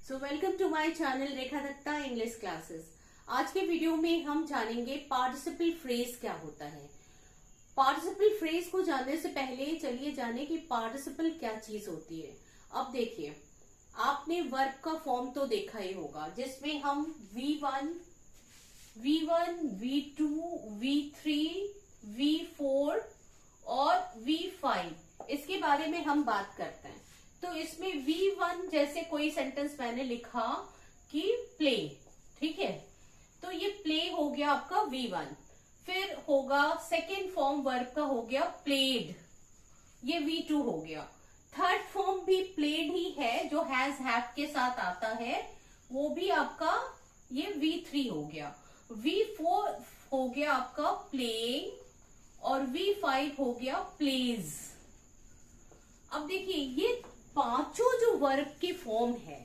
So welcome to my channel Rekha Datta English classes. आज के video में हम जानेंगे पार्टिसिपल फ्रेज क्या होता है। पार्टिसिपल फ्रेज को जानने से पहले चलिए जाने कि पार्टिसिपल क्या चीज होती है। अब देखिए, आपने वर्ब का फॉर्म तो देखा ही होगा जिसमें हम V1, V2, V3, V4 और V5 इसके बारे में हम बात करते हैं। तो इसमें V1 जैसे कोई सेंटेंस मैंने लिखा कि प्ले, ठीक है, तो ये प्ले हो गया आपका V1। फिर होगा सेकेंड फॉर्म वर्ब का हो गया प्लेड, ये V2 हो गया। थर्ड फॉर्म भी प्लेड ही है जो हैज हैव के साथ आता है, वो भी आपका ये V3 हो गया। V4 हो गया आपका प्लेइंग और V5 हो गया प्लेज। अब देखिए, ये पांचों जो वर्ब के फॉर्म है,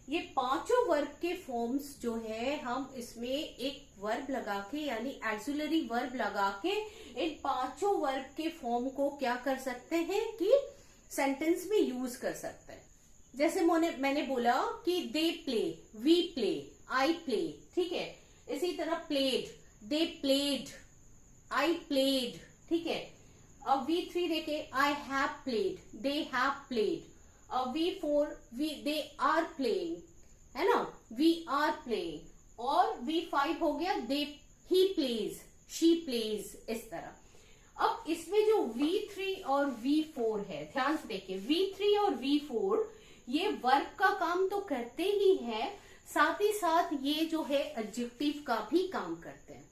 ये पांचों वर्ब के फॉर्म्स जो है हम इसमें एक वर्ब लगा के यानी एक्सिलरी वर्ब लगा के इन पांचों वर्ब के फॉर्म को क्या कर सकते हैं कि सेंटेंस में यूज कर सकते हैं। जैसे मैंने बोला कि they play, we play, I play, ठीक है। इसी तरह played, they played, I played, ठीक है। अब V3 देखे, I have played, they have played. अब V4 दे आर प्लेइंग, है ना, वी आर प्लेइंग। और V5 हो गया दे ही प्लेज, शी प्लेज, इस तरह। अब इसमें जो V3 और V4 है, ध्यान से देखिए, V3 और V4 ये वर्ब का काम तो करते ही है, साथ ही साथ ये जो है एडजेक्टिव का भी काम करते हैं।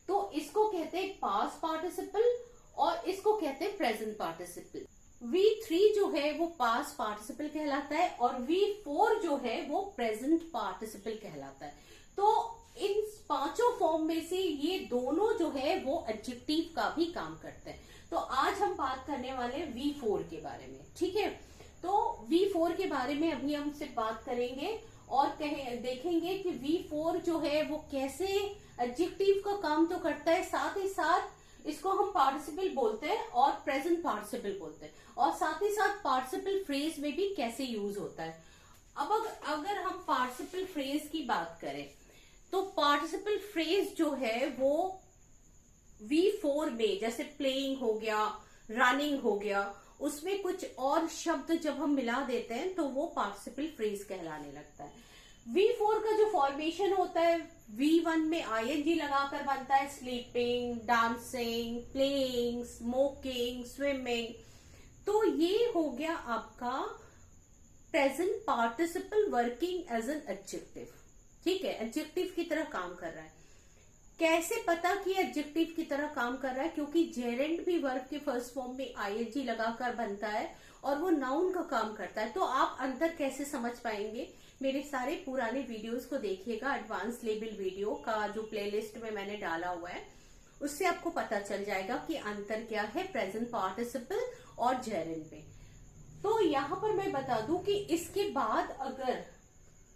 तो इसको कहते हैं पास्ट पार्टिसिपल और इसको कहते हैं प्रेजेंट पार्टिसिपल। V3 जो है वो पास्ट पार्टिसिपल कहलाता है और V4 जो है वो प्रेजेंट पार्टिसिपल कहलाता है। तो इन पांचों फॉर्म में से ये दोनों जो है वो एडजेक्टिव का भी काम करते हैं। तो आज हम बात करने वाले हैं V4 के बारे में, ठीक है। तो V4 के बारे में अभी हम सिर्फ बात करेंगे और देखेंगे कि V4 जो है वो कैसे एडजेक्टिव का काम तो करता है, साथ ही साथ इसको हम पार्टिसिपल बोलते हैं और प्रेजेंट पार्टिसिपल बोलते हैं, और साथ ही साथ पार्टिसिपल फ्रेज में भी कैसे यूज होता है। अब अगर हम पार्टिसिपल फ्रेज की बात करें तो पार्टिसिपल फ्रेज जो है वो V4 में जैसे प्लेइंग हो गया, रनिंग हो गया, उसमें कुछ और शब्द जब हम मिला देते हैं तो वो पार्टिसिपल फ्रेज कहलाने लगता है। V4 का जो फॉर्मेशन होता है, V1 में ING लगाकर बनता है, sleeping, dancing, playing, smoking, swimming. तो ये हो गया आपका present participle working as an adjective, ठीक है, एडजेक्टिव की तरह काम कर रहा है। कैसे पता कि एडजेक्टिव की तरह काम कर रहा है? क्योंकि जेरेंड भी वर्ब के फर्स्ट फॉर्म में ING लगाकर बनता है और वो नाउन का काम करता है। तो आप अंतर कैसे समझ पाएंगे? मेरे सारे पुराने वीडियोस को देखिएगा, एडवांस लेवल वीडियो का जो प्लेलिस्ट में मैंने डाला हुआ है, उससे आपको पता चल जाएगा कि अंतर क्या है प्रेजेंट पार्टिसिपल और जेरेंड में। तो यहाँ पर मैं बता दूं कि इसके बाद अगर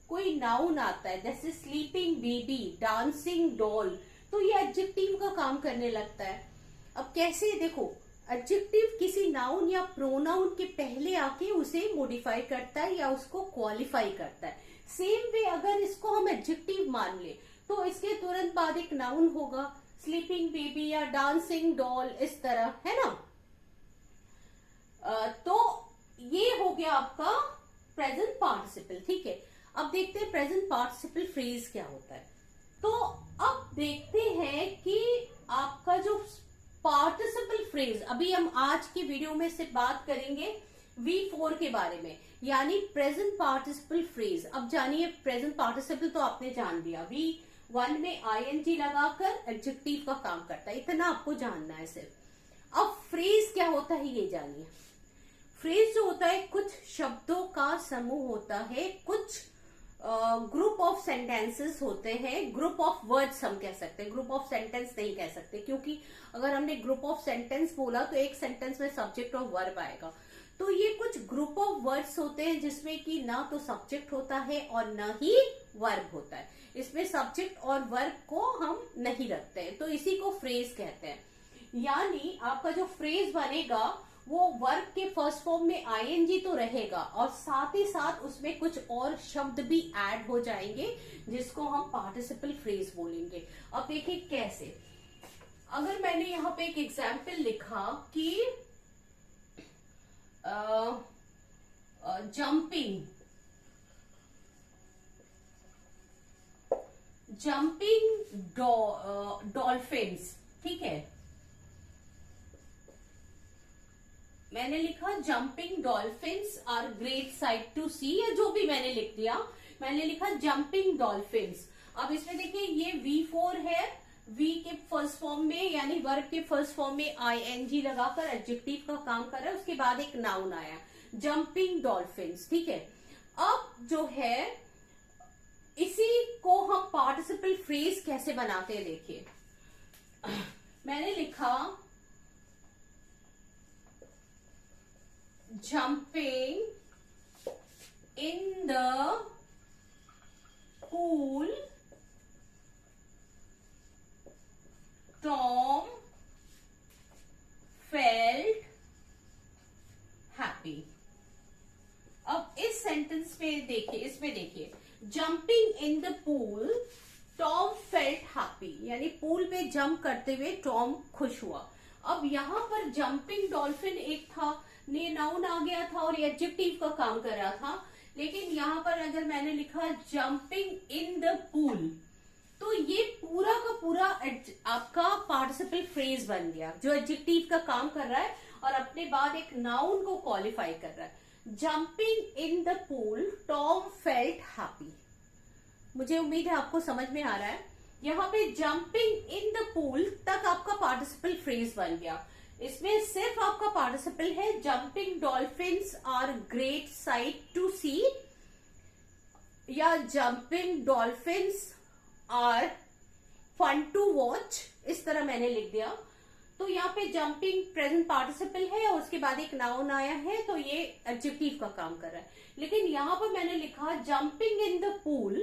कोई नाउन आता है जैसे स्लीपिंग बेबी, डांसिंग डॉल, तो ये एडजेक्टिव का काम करने लगता है। अब कैसे? देखो, एडजेक्टिव किसी नाउन या प्रोनाउन के पहले आके उसे मॉडिफाई करता है या उसको क्वालिफाई करता है। सेम वे अगर इसको हम एडजेक्टिव मान ले तो इसके तुरंत बाद एक नाउन होगा, स्लीपिंग बेबी या डांसिंग डॉल, इस तरह, है ना। तो ये हो गया आपका प्रेजेंट पार्टिसिपल, ठीक है। अब देखते हैं प्रेजेंट पार्टिसिपल फ्रेज क्या होता है। तो अब देखते हैं कि आपका जो पार्टिसिपल फ्रेज, अभी हम आज की वीडियो में सिर्फ बात करेंगे V4 के बारे में, यानी प्रेजेंट पार्टिसिपल फ्रेज। अब जानिए, प्रेजेंट पार्टिसिपल तो आपने जान लिया, V1 में ING लगाकर एडजेक्टिव का काम करता है, इतना आपको जानना है सिर्फ। अब फ्रेज क्या होता है ये जानिए। फ्रेज जो होता है कुछ शब्दों का समूह होता है, कुछ ग्रुप ऑफ सेंटेंसेस होते हैं, ग्रुप ऑफ वर्ड्स हम कह सकते हैं, ग्रुप ऑफ सेंटेंस नहीं कह सकते, क्योंकि अगर हमने ग्रुप ऑफ सेंटेंस बोला तो एक सेंटेंस में सब्जेक्ट और वर्ब आएगा। तो ये कुछ ग्रुप ऑफ वर्ड्स होते हैं जिसमें कि ना तो सब्जेक्ट होता है और ना ही वर्ब होता है। इसमें सब्जेक्ट और वर्ब को हम नहीं रखते हैं, तो इसी को फ्रेज कहते हैं। यानी आपका जो फ्रेज बनेगा वो वर्ब के फर्स्ट फॉर्म में आईएनजी तो रहेगा और साथ ही साथ उसमें कुछ और शब्द भी ऐड हो जाएंगे जिसको हम पार्टिसिपल फ्रेज बोलेंगे। अब देखिए कैसे। अगर मैंने यहाँ पे एक एग्जाम्पल लिखा कि जंपिंग डॉल्फिन्स, ठीक है, मैंने लिखा jumping dolphins are great sight to see, या जो भी मैंने लिख दिया, मैंने लिखा जंपिंग डॉल्फिन्स। अब इसमें देखिए ये V4 है, V के फर्स्ट फॉर्म में यानी वर्ब के फर्स्ट फॉर्म में आईएनजी लगाकर एडजेक्टिव का काम कर रहा है, उसके बाद एक नाउन आया जंपिंग डॉल्फिन्स, ठीक है। अब जो है इसी को हम पार्टिसिपल फ्रेज कैसे बनाते हैं देखिए। मैंने लिखा jumping in the pool, Tom felt happy। अब इस सेंटेंस पे देखिए, इसमें देखिए jumping in the pool Tom felt happy, यानी पूल पे जंप करते हुए टॉम खुश हुआ। अब यहां पर जंपिंग डॉल्फिन एक था, ने नाउन आ गया था और एडजेक्टिव का काम कर रहा था, लेकिन यहां पर अगर मैंने लिखा जंपिंग इन द पूल तो ये पूरा का पूरा आपका पार्टिसिपल फ्रेज बन गया जो एडजेक्टिव का काम कर रहा है और अपने बाद एक नाउन को क्वालिफाई कर रहा है। Jumping in the pool Tom felt happy. मुझे उम्मीद है आपको समझ में आ रहा है। यहाँ पे जंपिंग इन द पूल तक आपका पार्टिसिपल फ्रेज बन गया। इसमें सिर्फ आपका पार्टिसिपल है jumping dolphins are great sight to see, या jumping dolphins are fun to watch, इस तरह मैंने लिख दिया। तो यहाँ पे जंपिंग प्रेजेंट पार्टिसिपल है और उसके बाद एक नाउन आया है, तो ये एडजेक्टिव का काम कर रहा है। लेकिन यहाँ पर मैंने लिखा jumping in the pool,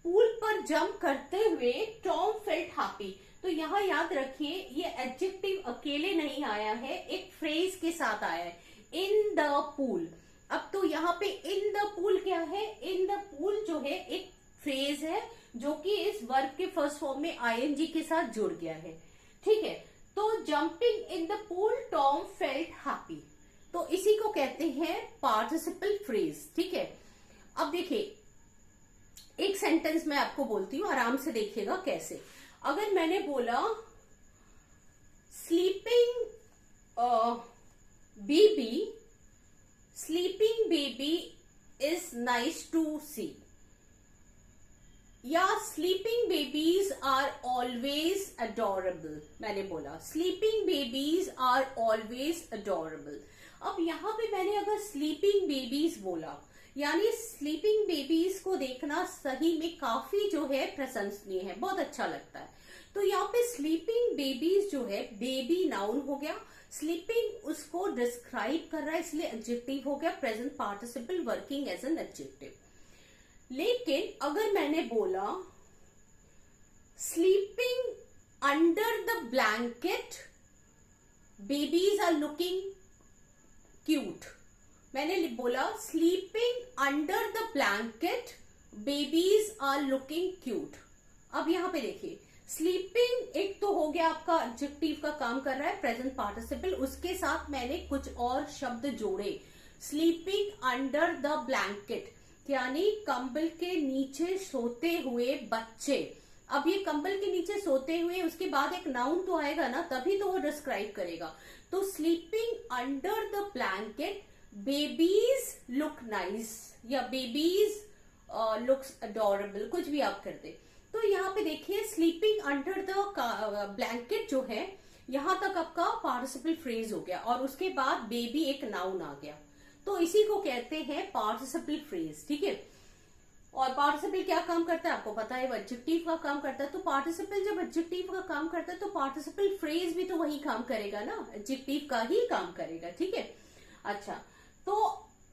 pool पर जंप करते हुए टॉम फेल्ट हैप्पी। तो यहाँ याद रखिए ये एडजेक्टिव अकेले नहीं आया है, एक फ्रेज के साथ आया है, इन द पूल। अब तो यहाँ पे इन द पूल क्या है, इन द पूल जो है एक फ्रेज है जो कि इस वर्ब के फर्स्ट फॉर्म में आईएनजी के साथ जुड़ गया है, ठीक है। तो jumping in the pool Tom felt happy, तो इसी को कहते हैं पार्टिसिपल फ्रेज, ठीक है। अब देखिए एक सेंटेंस मैं आपको बोलती हूँ, आराम से देखिएगा कैसे। अगर मैंने बोला sleeping baby is nice to see, या sleeping babies are always adorable. मैंने बोला sleeping babies are always adorable. अब यहाँ पे मैंने अगर स्लीपिंग बेबीज बोला, यानी स्लीपिंग बेबीज को देखना सही में काफी जो है प्रशंसनीय है, बहुत अच्छा लगता है। तो यहाँ पे स्लीपिंग बेबीज जो है, बेबी नाउन हो गया, स्लीपिंग उसको डिस्क्राइब कर रहा है इसलिए एडजेक्टिव हो गया, present participle working as an adjective. लेकिन अगर मैंने बोला sleeping under the blanket babies are looking cute, मैंने बोला sleeping under the blanket babies are looking cute. अब यहां पे देखिए स्लीपिंग एक तो हो गया आपका एडजेक्टिव का काम कर रहा है, प्रेजेंट पार्टिसिपल, उसके साथ मैंने कुछ और शब्द जोड़े, स्लीपिंग अंडर द ब्लैंकेट यानी कंबल के नीचे सोते हुए बच्चे। अब ये कंबल के नीचे सोते हुए, उसके बाद एक नाउन तो आएगा ना, तभी तो वो डिस्क्राइब करेगा। तो sleeping under the blanket babies look nice, या बेबीज लुक्स अडोरेबल, कुछ भी आप कर दे। तो यहाँ पे देखिए स्लीपिंग अंडर द ब्लैंकेट जो है, यहां तक आपका पार्टिसिपल फ्रेज हो गया और उसके बाद बेबी एक नाउन आ गया। तो इसी को कहते हैं पार्टिसिपल फ्रेज, ठीक है। और पार्टिसिपल क्या काम करता है आपको पता है, एडजेक्टिव का काम करता है। तो पार्टिसिपल जब एडजेक्टिव का काम करता है तो पार्टिसिपल फ्रेज भी तो वही काम करेगा ना, एडजेक्टिव का ही काम करेगा, ठीक है। अच्छा, तो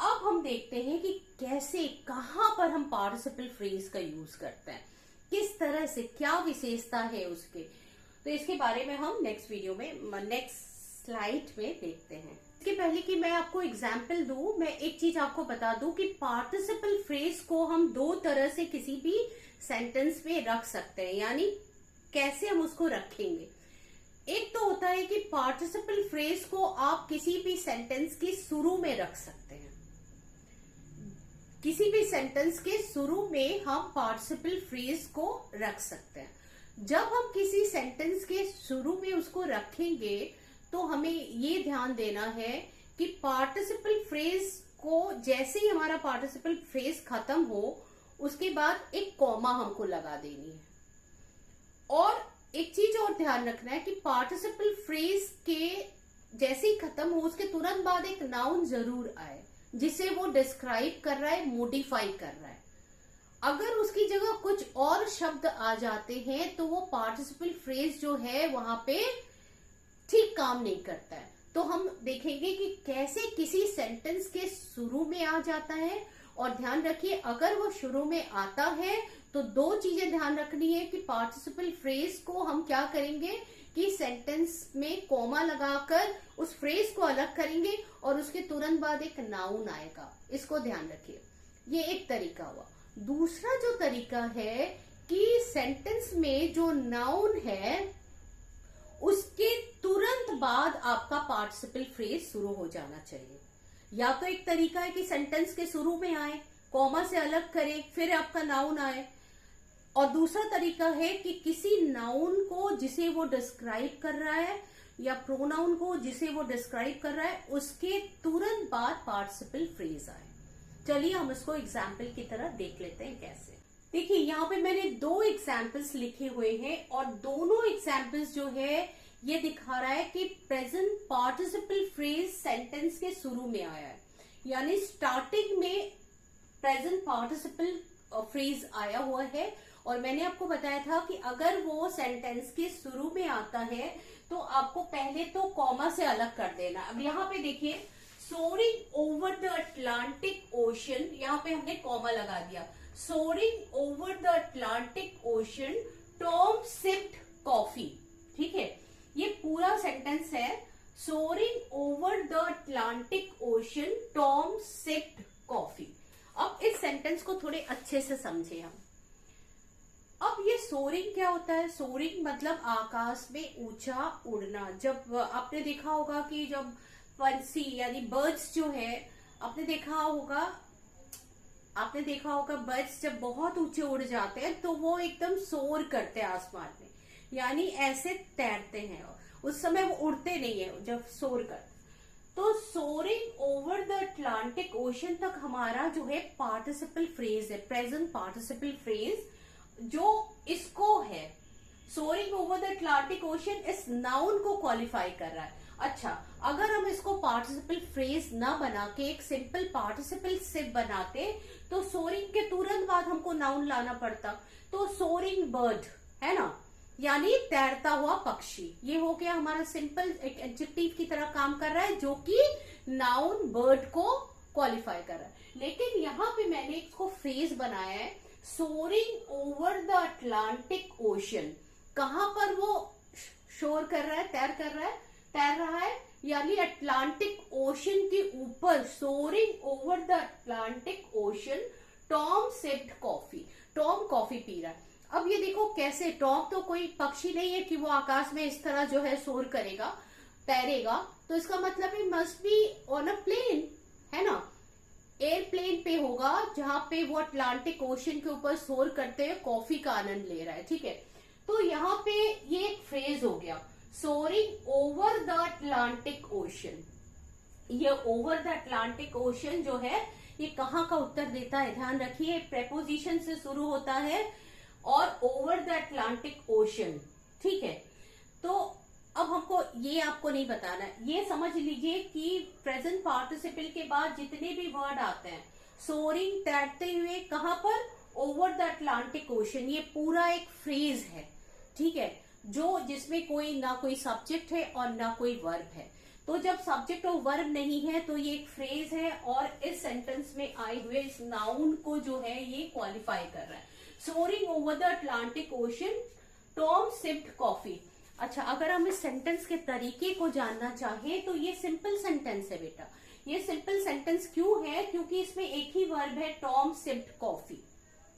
अब हम देखते हैं कि कैसे, कहां पर हम पार्टिसिपल फ्रेज का यूज करते हैं, किस तरह से, क्या विशेषता है उसके। तो इसके बारे में हम नेक्स्ट वीडियो में, नेक्स्ट स्लाइड में देखते हैं। इसके पहले कि मैं आपको एग्जाम्पल दूं, मैं एक चीज आपको बता दूं कि पार्टिसिपल फ्रेज को हम दो तरह से किसी भी सेंटेंस में रख सकते हैं, यानी कैसे हम उसको रखेंगे। एक तो होता है कि पार्टिसिपल फ्रेज को आप किसी भी सेंटेंस के शुरू में रख सकते हैं। किसी भी सेंटेंस के शुरू में हम पार्टिसिपल फ्रेज को रख सकते हैं। जब हम किसी सेंटेंस के शुरू में उसको रखेंगे तो हमें ये ध्यान देना है कि पार्टिसिपल फ्रेज को जैसे ही हमारा पार्टिसिपल फ्रेज खत्म हो उसके बाद एक कॉमा हमको लगा देनी है। और एक चीज और ध्यान रखना है कि पार्टिसिपल फ्रेज के जैसे ही खत्म हो उसके तुरंत बाद एक नाउन जरूर आए जिसे वो डिस्क्राइब कर रहा है, मोडिफाई कर रहा है। अगर उसकी जगह कुछ और शब्द आ जाते हैं तो वो पार्टिसिपल फ्रेज जो है वहां पे ठीक काम नहीं करता है। तो हम देखेंगे कि कैसे किसी सेंटेंस के शुरू में आ जाता है। और ध्यान रखिए, अगर वो शुरू में आता है तो दो चीजें ध्यान रखनी है कि पार्टिसिपल फ्रेज को हम क्या करेंगे कि सेंटेंस में कॉमा लगाकर उस फ्रेज को अलग करेंगे और उसके तुरंत बाद एक नाउन आएगा। इसको ध्यान रखिए, ये एक तरीका हुआ। दूसरा जो तरीका है कि सेंटेंस में जो नाउन है उसके तुरंत बाद आपका पार्टिसिपल फ्रेज शुरू हो जाना चाहिए। या तो एक तरीका है कि सेंटेंस के शुरू में आए, कॉमा से अलग करें, फिर आपका नाउन आए। और दूसरा तरीका है कि किसी नाउन को जिसे वो डिस्क्राइब कर रहा है या प्रोनाउन को जिसे वो डिस्क्राइब कर रहा है उसके तुरंत बाद पार्टिसिपल फ्रेज आए। चलिए हम इसको एग्जाम्पल की तरह देख लेते हैं कैसे। देखिए यहाँ पे मैंने दो एग्जाम्पल्स लिखे हुए हैं और दोनों एग्जाम्पल्स जो है ये दिखा रहा है कि प्रेजेंट पार्टिसिपल फ्रेज सेंटेंस के शुरू में आया है, यानी स्टार्टिंग में प्रेजेंट पार्टिसिपल फ्रेज आया हुआ है। और मैंने आपको बताया था कि अगर वो सेंटेंस के शुरू में आता है तो आपको पहले तो कॉमा से अलग कर देना। अब यहाँ पे देखिए, soaring over the Atlantic ocean, यहाँ पे हमने कॉमा लगा दिया। Soaring over the Atlantic ocean Tom sipped coffee. ठीक है, ये पूरा सेंटेंस है। Soaring over the Atlantic ocean Tom sipped coffee. अब इस सेंटेंस को थोड़े अच्छे से समझे हम। अब ये सोरिंग क्या होता है? सोरिंग मतलब आकाश में ऊंचा उड़ना। जब आपने देखा होगा कि जब पंछी यानी बर्ड्स जो है, आपने देखा होगा बर्ड्स जब बहुत ऊंचे उड़ जाते हैं तो वो एकदम सोर करते हैं आसमान में, यानी ऐसे तैरते हैं। उस समय वो उड़ते नहीं है जब सोर करते। तो soaring over the Atlantic ocean तक हमारा जो है पार्टिसिपल फ्रेज है, प्रेजेंट पार्टिसिपल फ्रेज जो इसको है। Soaring over the Atlantic ocean इस नाउन को क्वालिफाई कर रहा है। अच्छा, अगर हम इसको पार्टिसिपल फ्रेज ना बना के एक सिंपल पार्टिसिपल सिर्फ बनाते तो सोरिंग के तुरंत बाद हमको नाउन लाना पड़ता। तो सोरिंग बर्ड है ना, यानी तैरता हुआ पक्षी। ये हो गया हमारा सिंपल एक एडजेक्टिव की तरह काम कर रहा है जो कि नाउन बर्ड को क्वालिफाई कर रहा है। लेकिन यहाँ पे मैंने इसको फ्रेज बनाया है, soaring over the Atlantic ocean. कहां पर वो शोर कर रहा है, तैर रहा है, यानी अटलांटिक ओशन के ऊपर। Soaring over the Atlantic ocean Tom sipped coffee. Tom coffee पी रहा है। अब ये देखो कैसे, टॉम तो कोई पक्षी नहीं है कि वो आकाश में इस तरह जो है शोर करेगा, तैरेगा। तो इसका मतलब है must be on a plane, है ना, एयरप्लेन पे होगा जहां पे वो अटलांटिक ओशन के ऊपर शोर करते हुए कॉफी का आनंद ले रहा है। ठीक है, तो यहाँ पे ये एक फ्रेज हो गया, soaring over the Atlantic ocean. ये ओवर द अटलांटिक ओशन जो है ये कहाँ का उत्तर देता है? ध्यान रखिए, प्रेपोजिशन से शुरू होता है और ओवर द अटलांटिक ओशन। ठीक है, तो अब हमको ये आपको नहीं बताना है, ये समझ लीजिए कि प्रेजेंट पार्टिसिपल के बाद जितने भी वर्ड आते हैं, सोरिंग तैरते हुए, कहां पर? Over the Atlantic ocean. ये पूरा एक फ्रेज है, ठीक है, जो जिसमें कोई ना कोई सब्जेक्ट है और ना कोई वर्ब है। तो जब सब्जेक्ट और वर्ब नहीं है तो ये एक फ्रेज है और इस सेंटेंस में आए हुए इस नाउन को जो है ये क्वालिफाई कर रहा है। Soaring over the Atlantic ocean Tom sipped coffee. अच्छा, अगर हम इस सेंटेंस के तरीके को जानना चाहें तो ये सिंपल सेंटेंस है बेटा। ये सिंपल सेंटेंस क्यों है? क्योंकि इसमें एक ही वर्ब है, टॉम सिप्ड कॉफी।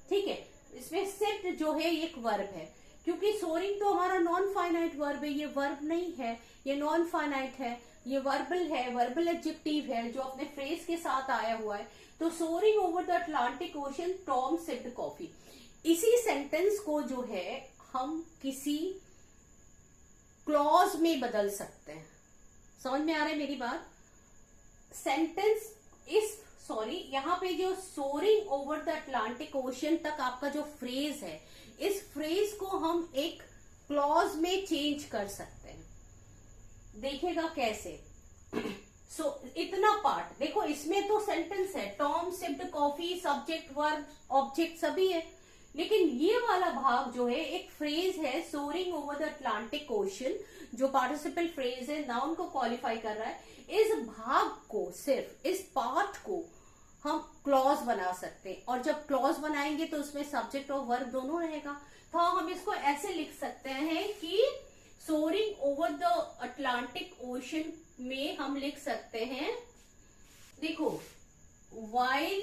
ठीक है, इसमें सिप्ड जो है एक वर्ब है, क्योंकि सोरिंग तो हमारा नॉन फाइनाइट वर्ब है, ये वर्ब नहीं है, ये नॉन फाइनाइट है, ये वर्बल है, वर्बल एडजेक्टिव है जो अपने फ्रेज के साथ आया हुआ है। तो soaring over the Atlantic ocean Tom sipped coffee, इसी सेंटेंस को जो है हम किसी क्लॉज में बदल सकते हैं। समझ में आ रहा है मेरी बात? सेंटेंस इस यहाँ पे जो soaring over the Atlantic ocean तक आपका जो फ्रेज है, इस फ्रेज को हम एक क्लॉज में चेंज कर सकते हैं। देखिएगा कैसे। इतना पार्ट देखो, इसमें तो सेंटेंस है, Tom sipped coffee, subject verb object सभी है, लेकिन ये वाला भाग जो है एक फ्रेज है, soaring over the Atlantic ocean, जो पार्टिसिपल फ्रेज है, नाउन को क्वालिफाई कर रहा है। इस भाग को, सिर्फ इस पार्ट को हम क्लॉज बना सकते हैं, और जब क्लॉज बनाएंगे तो उसमें सब्जेक्ट और वर्ब दोनों रहेगा। तो हम इसको ऐसे लिख सकते हैं कि soaring over the Atlantic ocean में हम लिख सकते हैं, देखो, वाइल,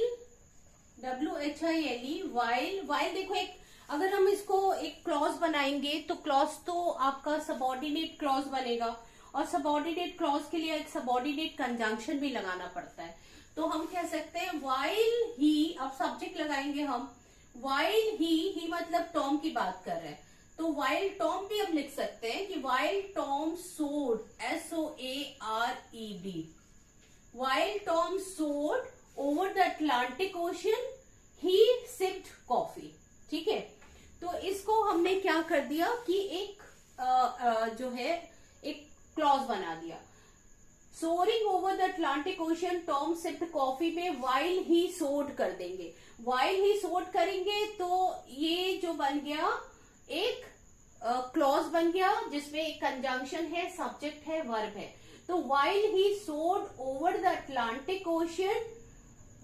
WHILE, वाइल देखो, एक अगर हम इसको एक क्लॉज बनाएंगे तो क्लॉज तो आपका सबऑर्डिनेट क्लॉज बनेगा, और सबऑर्डिनेट क्लॉज के लिए एक सबऑर्डिनेट कंजंक्शन भी लगाना पड़ता है। तो हम कह सकते हैं वाइल ही, अब सब्जेक्ट लगाएंगे हम, वाइल ही मतलब टॉम की बात कर रहे हैं, तो वाइल टॉम भी हम लिख सकते हैं कि वाइल टॉम सोड, SOARED, वाइल टॉम सोड over the Atlantic ocean he sipped coffee. ठीक है, तो इसको हमने क्या कर दिया कि एक जो है एक क्लॉज बना दिया। Soaring over the Atlantic ocean Tom sipped coffee में वाइल ही सोड कर देंगे, वाइल ही सोड करेंगे तो ये जो बन गया एक क्लॉज बन गया, जिसमें एक कंजंक्शन है, सब्जेक्ट है, वर्ब है। तो वाइल ही सोड over the Atlantic ocean,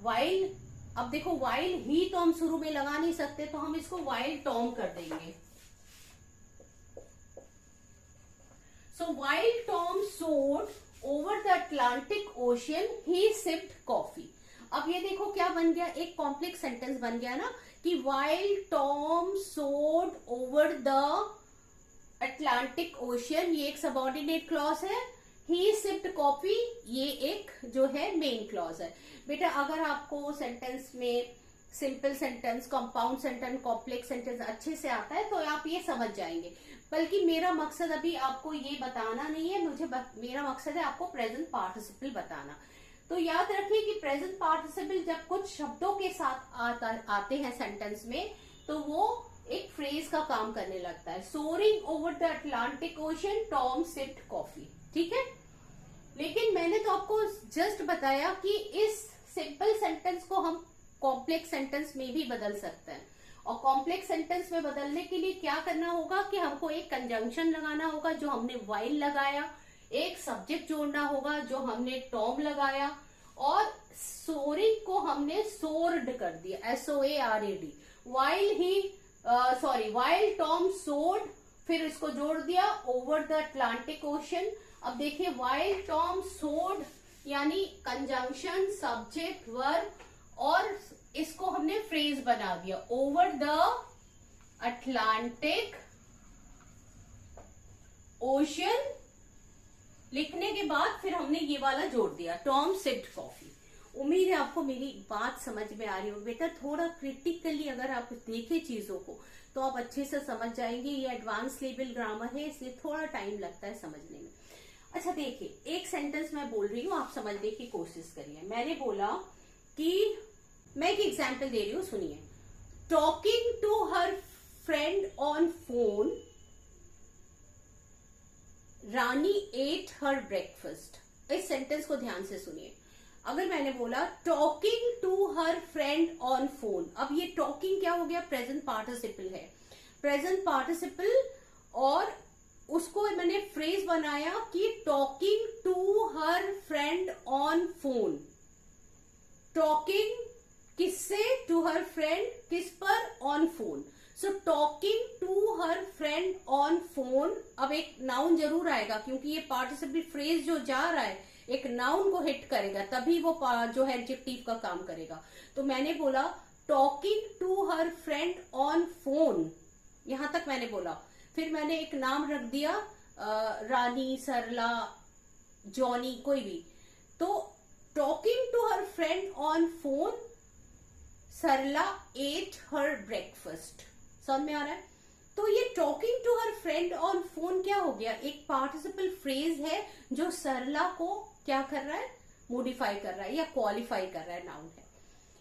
while, अब देखो वाइल ही तो हम शुरू में लगा नहीं सकते, तो हम इसको वाइल टॉम कर देंगे। सो वाइल टॉम सोड over the Atlantic ocean he sipped coffee. अब ये देखो क्या बन गया, एक कॉम्प्लेक्स सेंटेंस बन गया ना, कि वाइल टॉम सोड ओवर द अटलांटिक ओशन, ये एक सबऑर्डिनेट क्लॉज है, ही सिप्ड कॉफी ये एक जो है मेन क्लॉज है। बेटा अगर आपको सेंटेंस में simple sentence, compound sentence, complex sentence अच्छे से आता है तो आप ये समझ जाएंगे, बल्कि मेरा मकसद अभी आपको ये बताना नहीं है, मेरा मकसद है आपको प्रेजेंट पार्टिसिपल बताना। तो याद रखिए कि प्रेजेंट पार्टिसिपल जब कुछ शब्दों के साथ आते हैं सेंटेंस में, तो वो एक फ्रेज का काम करने लगता है। Soaring over the Atlantic ocean Tom sipped coffee. ठीक है, लेकिन मैंने तो आपको जस्ट बताया कि इस सिंपल सेंटेंस को हम कॉम्प्लेक्स सेंटेंस में भी बदल सकते हैं, और कॉम्प्लेक्स सेंटेंस में बदलने के लिए क्या करना होगा कि हमको एक कंजंक्शन लगाना होगा, जो हमने वाइल लगाया, एक सब्जेक्ट जोड़ना होगा जो हमने टॉम लगाया, और सोरिंग को हमने सोर्ड कर दिया, SOARED, while he while Tom sword, फिर इसको जोड़ दिया ओवर द अटलांटिक ओशन। अब देखिए वाइल टॉम सोर्ड यानी कंजंक्शन, सब्जेक्ट, वर्ब, और इसको हमने फ्रेज बना दिया, ओवर द अटलांटिक ओशन। लिखने के बाद फिर हमने ये वाला जोड़ दिया, टॉम सिप्ड कॉफी। उम्मीद है आपको मेरी बात समझ में आ रही हो। बेटा थोड़ा क्रिटिकली अगर आप देखें चीजों को तो आप अच्छे से समझ जाएंगे। ये एडवांस लेवल ग्रामर है, इसलिए थोड़ा टाइम लगता है समझने में। अच्छा देखिए, एक सेंटेंस मैं बोल रही हूँ, आप समझने की कोशिश करिए। मैंने बोला कि मैं एक एग्जाम्पल दे रही हूँ, सुनिए। Talking to her friend on phone, Rani ate her breakfast. इस सेंटेंस को ध्यान से सुनिए। अगर मैंने बोला talking to her friend on phone, अब ये टॉकिंग क्या हो गया, प्रेजेंट पार्टिसिपल है, प्रेजेंट पार्टिसिपल, और उसको मैंने फ्रेज बनाया कि talking to her friend on phone. Talking किससे, टू हर फ्रेंड, किस पर, on phone. So talking to her friend on phone, अब एक नाउन जरूर आएगा क्योंकि ये पार्टिसिपल फ्रेज जो जा रहा है एक नाउन को हिट करेगा, तभी वो जो है एडजेक्टिव का काम करेगा। तो मैंने बोला talking to her friend on phone, यहां तक मैंने बोला। फिर मैंने एक नाम रख दिया रानी, सरला, जॉनी, कोई भी। तो talking to her friend on phone, Sarla ate her breakfast. समझ में आ रहा है? तो ये talking to her friend on phone क्या हो गया, एक पार्टिसिपल फ्रेज है जो सरला को क्या कर रहा है, मॉडिफाई कर रहा है या क्वालिफाई कर रहा है, नाउन है।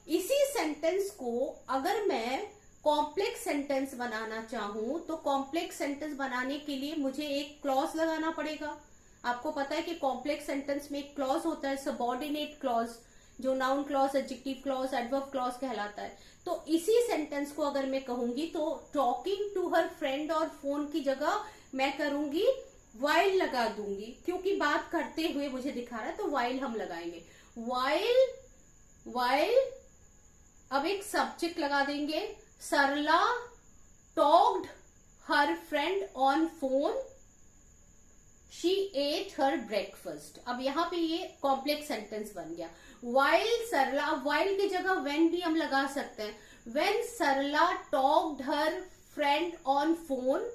इसी सेंटेंस को अगर मैं कॉम्प्लेक्स सेंटेंस बनाना चाहूं तो कॉम्प्लेक्स सेंटेंस बनाने के लिए मुझे एक क्लॉज लगाना पड़ेगा। आपको पता है कि कॉम्प्लेक्स सेंटेंस में एक क्लॉज होता है, सबऑर्डिनेट क्लॉज, जो noun clause, adjective clause, adverb clause कहलाता है। तो इसी सेंटेंस को अगर मैं कहूंगी तो टॉकिंग टू हर फ्रेंड और फोन की जगह मैं करूंगी वाइल लगा दूंगी, क्योंकि बात करते हुए मुझे दिखा रहा है तो वाइल हम लगाएंगे। वाइल अब एक सब्जेक्ट लगा देंगे, Sarla talked her friend on phone, she ate her breakfast. अब यहां पे ये कॉम्प्लेक्स सेंटेंस बन गया। वाइल सरला, वाइल की जगह व्हेन भी हम लगा सकते हैं। When Sarla talked her friend on phone,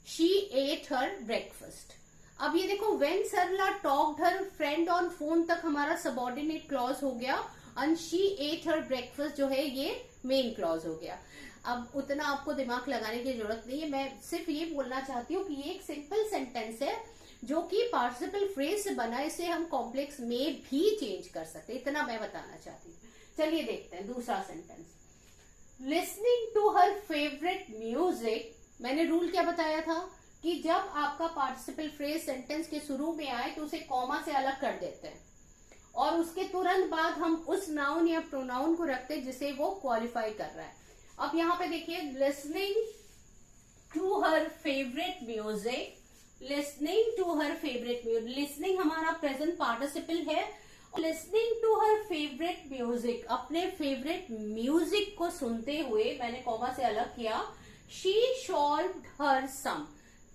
she ate her breakfast. अब ये देखो, when Sarla talked her friend on phone तक हमारा सबऑर्डिनेट क्लॉज हो गया, and she ate her breakfast जो है ये मेन क्लॉज हो गया। अब उतना आपको दिमाग लगाने की जरूरत नहीं है, मैं सिर्फ ये बोलना चाहती हूँ कि ये एक सिंपल सेंटेंस है जो कि पार्टिसिपल फ्रेज से बना, इसे हम कॉम्प्लेक्स में भी चेंज कर सकते हैं, इतना मैं बताना चाहती हूँ। चलिए देखते हैं दूसरा sentence. Listening to her favourite music, मैंने रूल क्या बताया था कि जब आपका पार्टिसिपल फ्रेज सेंटेंस के शुरू में आए तो उसे कॉमा से अलग कर देते हैं और उसके तुरंत बाद हम उस नाउन या प्रोनाउन को रखते हैं जिसे वो क्वालिफाई कर रहा है। अब यहाँ पे देखिए, listening to her favourite music, listening to her favourite music, listening हमारा प्रेजेंट पार्टिसिपल है। Listening to her favourite music, अपने फेवरेट म्यूजिक को सुनते हुए, मैंने कॉमा से अलग किया, she solved her sum,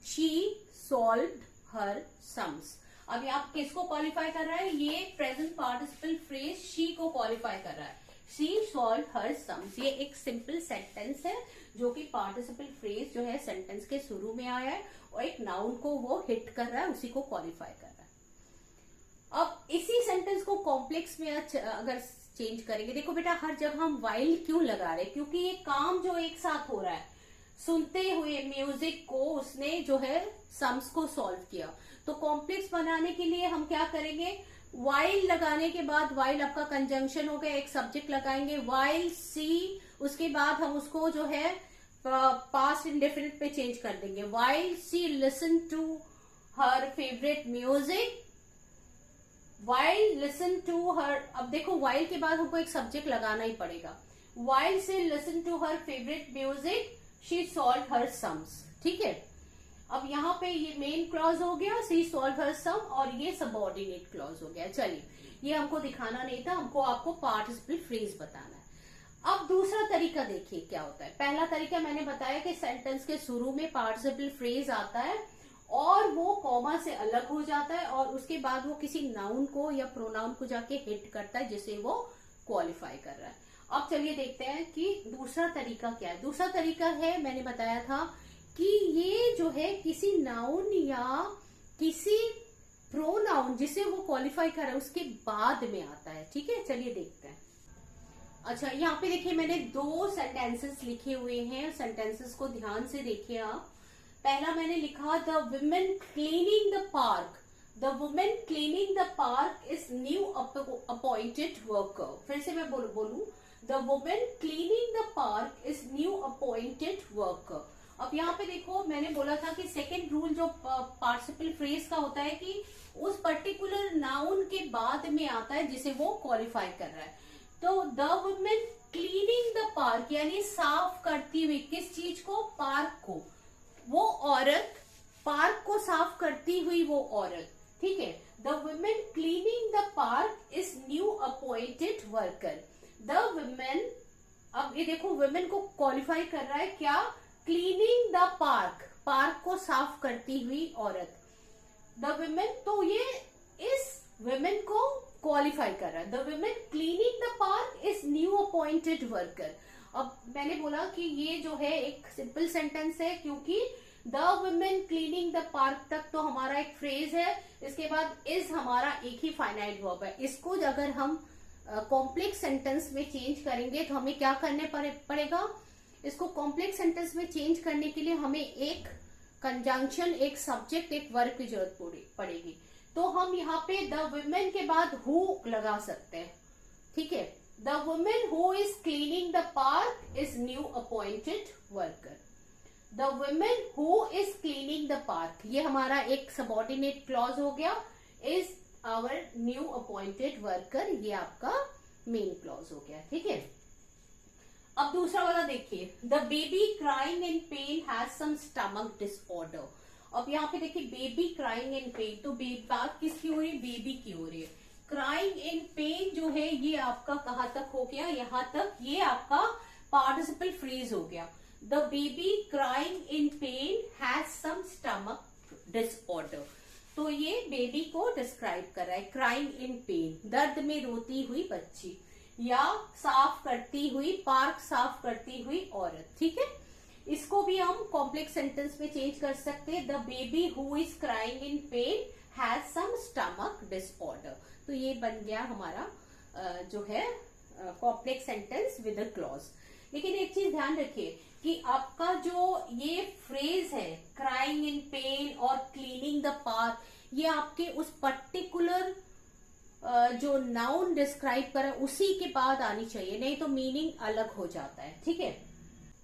she solved her sums. अब आप किसको क्वालिफाई कर रहा है, ये प्रेजेंट पार्टिसिपल फ्रेज शी को क्वालिफाई कर रहा है, शी सॉल्व्ड हर सम्स। ये एक सिंपल सेंटेंस है जो कि पार्टिसिपल फ्रेज जो है सेंटेंस के शुरू में आया है और एक नाउन को वो हिट कर रहा है, उसी को क्वालिफाई कर रहा है। अब इसी सेंटेंस को कॉम्प्लेक्स में अगर चेंज करेंगे, देखो बेटा हर जगह हम वाइल क्यों लगा रहे हैं, क्योंकि ये काम जो एक साथ हो रहा है, सुनते हुए म्यूजिक को उसने जो है सम्स को सॉल्व किया। तो कॉम्प्लेक्स बनाने के लिए हम क्या करेंगे, वाइल लगाने के बाद, वाइल आपका कंजंक्शन हो गया, एक सब्जेक्ट लगाएंगे वाइल सी, उसके बाद हम उसको जो है पास्ट इंडेफिनिट पे चेंज कर देंगे, while she listen to her favourite music, while listen to her. अब देखो वाइल के बाद हमको एक सब्जेक्ट लगाना ही पड़ेगा, while she listen to her favourite music, she solve her sums. ठीक है, अब यहाँ पे ये मेन क्लॉज हो गया, शी सॉल्व हर सम, और ये सबऑर्डिनेट क्लॉज हो गया। चलिए, ये हमको दिखाना नहीं था, हमको आपको पार्टिसिपल फ्रेज बताना है। अब दूसरा तरीका देखिए क्या होता है। पहला तरीका मैंने बताया कि सेंटेंस के शुरू में पार्टिसिपल फ्रेज आता है और वो कॉमा से अलग हो जाता है और उसके बाद वो किसी नाउन को या प्रोनाउन को जाके हिट करता है जिसे वो क्वालिफाई कर रहा है। अब चलिए देखते हैं कि दूसरा तरीका क्या है। दूसरा तरीका है, मैंने बताया था कि ये जो है किसी नाउन या किसी प्रोनाउन जिसे वो क्वालिफाई कर रहा है उसके बाद में आता है। ठीक है, चलिए देखते हैं। अच्छा, यहाँ पे देखिए मैंने दो सेंटेंसेस लिखे हुए हैं, सेंटेंसेस को ध्यान से देखिए आप। पहला मैंने लिखा, the women cleaning the park, the women cleaning the park is new appointed worker. फिर से मैं बोलूं, the women cleaning the park is new appointed worker. अब यहाँ पे देखो, मैंने बोला था कि सेकेंड रूल जो पार्टिसिपल फ्रेज का होता है कि उस पर्टिकुलर नाउन के बाद में आता है जिसे वो क्वालिफाई कर रहा है। तो the women cleaning the park यानी साफ करती हुई, किस चीज को, पार्क को, वो औरत, पार्क को साफ करती हुई वो औरत। ठीक है, the women cleaning the park is new appointed worker, the women अब ये देखो वुमेन को क्वालिफाई कर रहा है क्या, क्लीनिंग द पार्क, पार्क को साफ करती हुई औरत, द वुमेन, तो ये इस वुमेन को क्वालिफाई कर रहा है। The women cleaning the park is new appointed worker. अब मैंने बोला कि ये जो है एक सिंपल सेंटेंस है, क्योंकि the women cleaning the park तक तो हमारा एक फ्रेज है, इसके बाद इज हमारा एक ही फाइनाइट वर्ब है। इसको अगर हम कॉम्प्लेक्स सेंटेंस में चेंज करेंगे तो हमें क्या करने पड़ेगा, इसको कॉम्प्लेक्स सेंटेंस में चेंज करने के लिए हमें एक कंजंक्शन, एक सब्जेक्ट, एक वर्ब की जरूरत पड़ेगी। तो हम यहाँ पे द वुमेन के बाद हु लगा सकते हैं, ठीक है। The women who is cleaning the park is new appointed worker. The women who is cleaning the park, ये हमारा एक सबऑर्डिनेट क्लॉज हो गया, is our new appointed worker, ये आपका मेन क्लॉज हो गया, ठीक है। अब दूसरा वाला देखिए, the baby crying in pain has some stomach disorder. अब यहाँ पे देखिए बेबी क्राइंग इन पेन, तो बात किसकी हो रही है, बेबी की हो रही है। क्राइंग इन पेन जो है ये आपका कहाँ तक हो गया, यहाँ तक, ये आपका पार्टिसिपल फ्रेज हो गया। The baby crying in pain has some stomach disorder, तो ये बेबी को डिस्क्राइब कर रहा है। क्राइंग इन पेन, दर्द में रोती हुई बच्ची, या साफ करती हुई, पार्क साफ करती हुई औरत, ठीक है। इसको भी हम कॉम्प्लेक्स सेंटेंस में चेंज कर सकते हैं। The baby who is crying in pain has some stomach disorder, तो ये बन गया हमारा जो है complex sentence with a clause. लेकिन एक चीज ध्यान रखिए कि आपका जो ये फ्रेज है क्राइंग इन पेन और क्लीनिंग द पार्क, ये आपके उस पर्टिकुलर जो नाउन डिस्क्राइब करे उसी के बाद आनी चाहिए, नहीं तो मीनिंग अलग हो जाता है, ठीक है।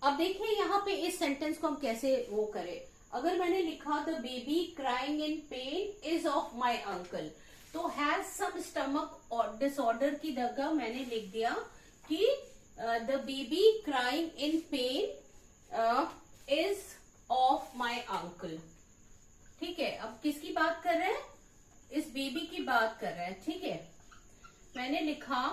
अब देखिए यहाँ पे इस सेंटेंस को हम कैसे वो करें। अगर मैंने लिखा the baby crying in pen is of my uncle, तो हैज सम स्टमक और डिसऑर्डर की जगह मैंने लिख दिया कि the baby crying in pen is of my uncle, ठीक है। अब किसकी बात कर रहे हैं, इस बेबी की बात कर रहे हैं, ठीक है। मैंने लिखा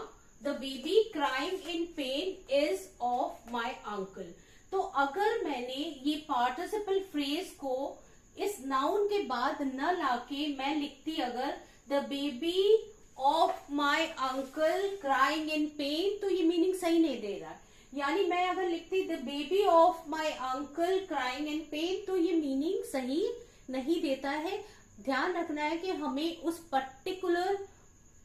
the baby crying in pen is of my uncle, तो अगर मैंने ये पार्टिसिपल फ्रेज को इस नाउन के बाद न लाके मैं लिखती अगर the baby of my uncle crying in pen, तो ये मीनिंग सही नहीं दे रहा है। यानी मैं अगर लिखती the baby of my uncle crying in pen, तो ये मीनिंग सही नहीं देता है। ध्यान रखना है कि हमें उस पर्टिकुलर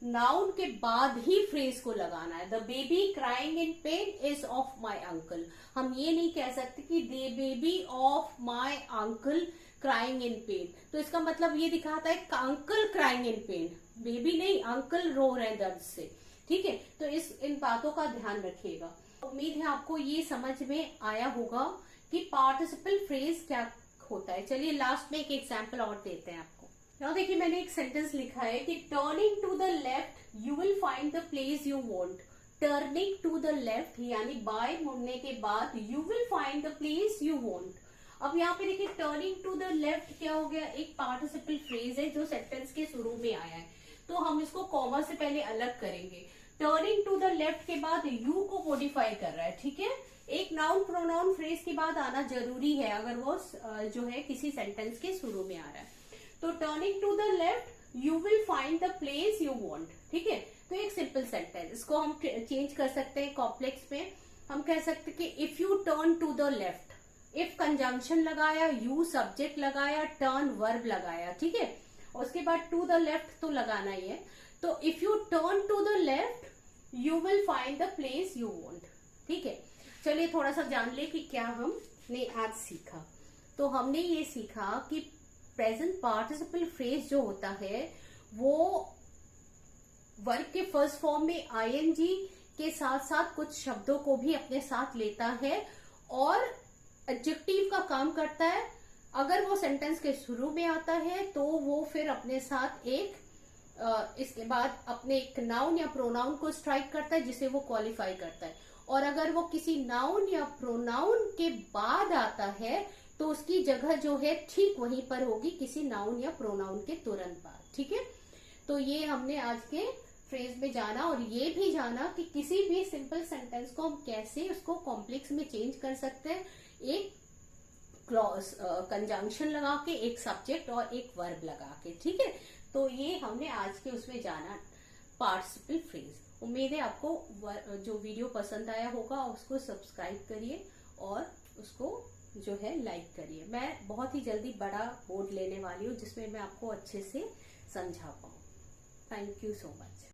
नाउन के बाद ही फ्रेज को लगाना है। The baby crying in pen is of my uncle, हम ये नहीं कह सकते कि the baby of my uncle crying in pen, तो इसका मतलब ये दिखाता है uncle crying in pen, baby नहीं, अंकल रो रहे हैं दर्द से, ठीक है। तो इन बातों का ध्यान रखिएगा। उम्मीद है आपको ये समझ में आया होगा कि पार्टिसिपल फ्रेज क्या होता है। चलिए लास्ट में एक एग्जाम्पल और देते हैं आपको। now देखिए मैंने एक सेंटेंस लिखा है कि turning to the left you will find the place you want. Turning to the left यानी बाएं मुड़ने के बाद you will find the place you want. अब यहाँ पे देखिए टर्निंग टू द लेफ्ट क्या हो गया, एक पार्टिसिपल फ्रेज है जो सेंटेंस के शुरू में आया है, तो हम इसको कॉमा से पहले अलग करेंगे। टर्निंग टू द लेफ्ट के बाद यू को मॉडिफाई कर रहा है, ठीक है। एक नाउन प्रोनाउन फ्रेज के बाद आना जरूरी है अगर वो जो है किसी सेंटेंस के शुरू में आ रहा है। तो turning to the left you will find the place you want, ठीक है। तो एक सिंपल सेंटेंस, इसको हम चेंज कर सकते हैं कॉम्प्लेक्स में। हम कह सकते हैं कि if you turn to the left, if conjunction लगाया, यू सब्जेक्ट लगाया, टर्न वर्ब लगाया, ठीक है। उसके बाद टू द लेफ्ट तो लगाना ही है। तो if you turn to the left you will find the place you want, ठीक है। चलिए थोड़ा सा जान ले कि क्या हमने आज सीखा। तो हमने ये सीखा कि प्रेजेंट पार्टिसिपल फ्रेज जो होता है वो वर्ब के फर्स्ट फॉर्म में आईएनजी के साथ साथ कुछ शब्दों को भी अपने साथ लेता है और एडजेक्टिव का काम करता है। अगर वो सेंटेंस के शुरू में आता है तो वो फिर अपने साथ इसके बाद अपने एक नाउन या प्रोनाउन को स्ट्राइक करता है जिसे वो क्वालिफाई करता है। और अगर वो किसी नाउन या प्रोनाउन के बाद आता है तो उसकी जगह जो है ठीक वहीं पर होगी किसी नाउन या प्रोनाउन के तुरंत बाद, ठीक है। तो ये हमने आज के फ्रेज में जाना और ये भी जाना कि किसी भी सिंपल सेंटेंस को हम कैसे उसको कॉम्प्लेक्स में चेंज कर सकते हैं, एक क्लॉज कंजंक्शन लगा के, एक सब्जेक्ट और एक वर्ब लगा के, ठीक है। तो ये हमने आज के उसमें जाना पार्टिसिपल फ्रेज। उम्मीद है आपको जो वीडियो पसंद आया होगा, उसको सब्सक्राइब करिए और उसको जो है लाइक करिए। मैं बहुत ही जल्दी बड़ा बोर्ड लेने वाली हूँ जिसमें मैं आपको अच्छे से समझा पाऊँ। Thank you so much.